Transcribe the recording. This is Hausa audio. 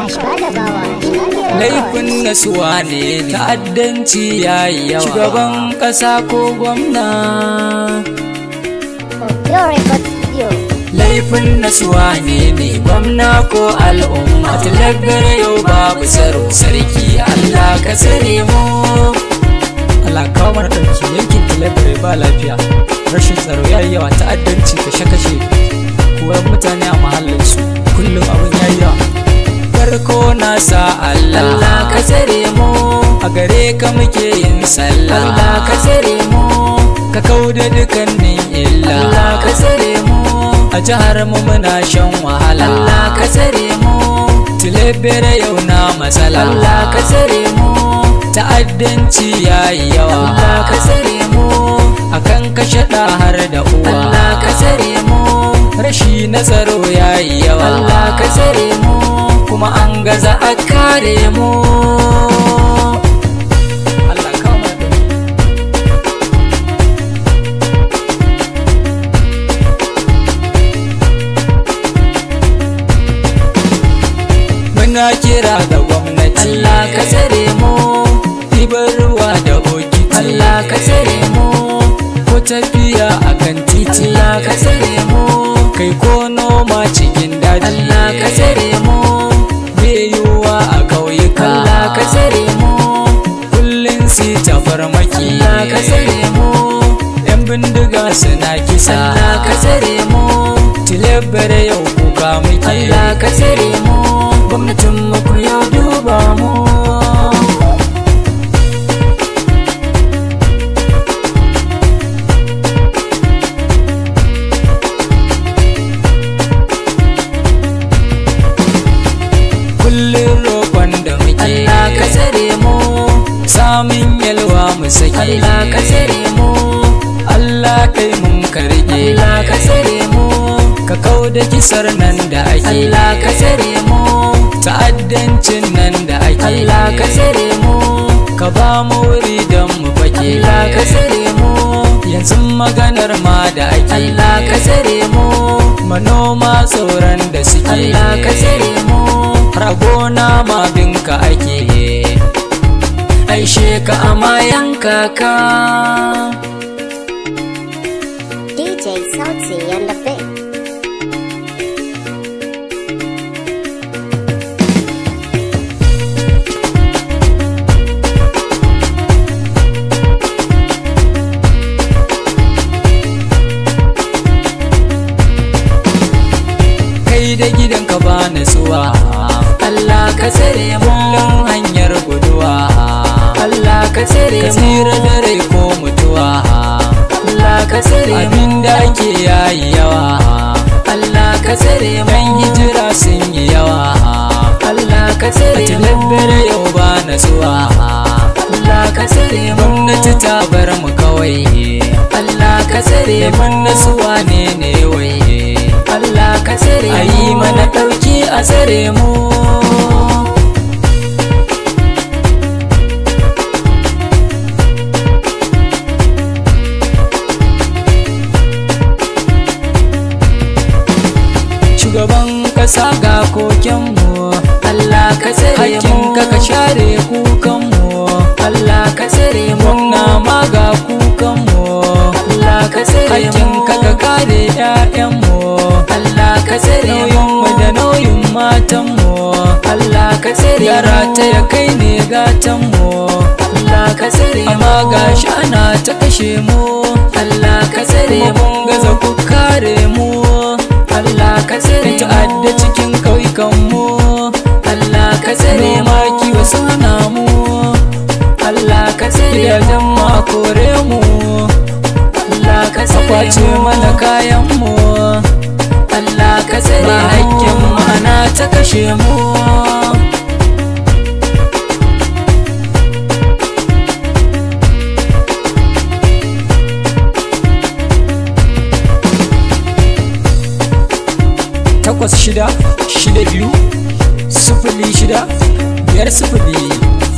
Rash Badabawa. Laifin nasuwa ne ta'addanci yayi yawa. Shugaban kasa ko gwamna. Laifin nasuwa ne gwamna ko al'umma. Talabbar yau babu tsaro sarki Allah ka tsare mu. Allah kawo mana ɗauki yankin talabbar ba lafiya. Rashin tsaro yayi yawa, ta'addanci kashe-kashe. Kuwar mutane a mahallinsu kullum abin yayi yawa. Farko na sa Allah ka tsare mu, a gare ka muke yin sallah. Allah ka tsare mu, ka kauda dukannin illa. Allah ka tsare mu, a jihar mu muna shan wahala. Allah ka tsare mu, tilebere yau na matsala. Allah ka tsare mu, ta'addanci yayi yawa. Allah ka tsare mu, akan kashe ɗa har da uwa. Allah ka tsare mu, rashi na tsaro yayi yawa. Allah ka tsare mu, kuma an gaza a kare mu. Allah kawo mana muna kira ga gwamnati. Allah ka tsare mu, ɗiban ruwa da bokiti. Allah ka tsare mu, ko tafiya akan titi. Allah ka tsare mu, kai ko noma cikin daji. Allah ka tsare mu, yiwuwa a ƙauyuka. Allah ka tsare mu, kullum si ta farmaki. Allah ka tsare mu, yan bindiga suna kisa. Allah ka tsare mu, tilebere yau kuka muke. Allah ka tsare mu, gwamnatin mu ku yau duba mu. Allah ka tsare mu, samun yalwa mu sake. Allah ka tsare mu, Allah kai mun ka rike. Allah ka tsare mu, ka kauda kisar nan da ake. Allah ka tsare mu, ta'addancin nan da ake. Allah ka tsare mu, ka ba mu wuri don mu fake. Allah ka tsare mu, yanzu maganar ma da ake. Allah ka tsare mu, manoma tsoron da suke. Allah ka tsare mu, ragona ma binka ake, aishe ka amayan kaka. DJ Sauti and the Big. Kai da gidanka ba nasuwa. Allah ka tsare mu, hanyar guduwa. Allah ka tsare mu, ka tsira da rai ko mutuwa. Allah ka tsare mu, abinda ake yayi yawa. Allah ka tsare mu, yan hijira sun yi yawa. Allah ka tsare mu, tilabere yau ba nasuwa. Allah ka tsare mu, gwamnati ta bar mu kawai. Allah ka tsare mu, nasuwa ne wai. Allah ka tsare mu, ayi mana ɗauki a tsare mu. Shugaban kasa ga kokenmu. Allah ka tsare mu, hakkinka ka share kukanmu. Allah ka tsare mu, gwamna ma ga kukanmu. Allah ka tsare mu, hakkinka ka kare 'ya'yanmu. Allah ka tsare mu, nauyinmu da nauyin matanmu. Allah ka tsare mu, yara ta ya kai ne gatanmu. Allah ka tsare mu, amma gashi ana ta kashe mu. Allah ka tsare mu, mun gaza ku kare mu. Allah ka tsare mu, ta'adda cikin ƙauyukanmu. Allah ka tsare mu, maki wasu hana mu. Allah ka tsare mu, gidajen mu a kore mu. Allah ka tsare mu, kwace mana kayan mu. Allah ka tsare mu, hakkin mu ana ta kashe mu. takwas shida shida biyu 06 5 0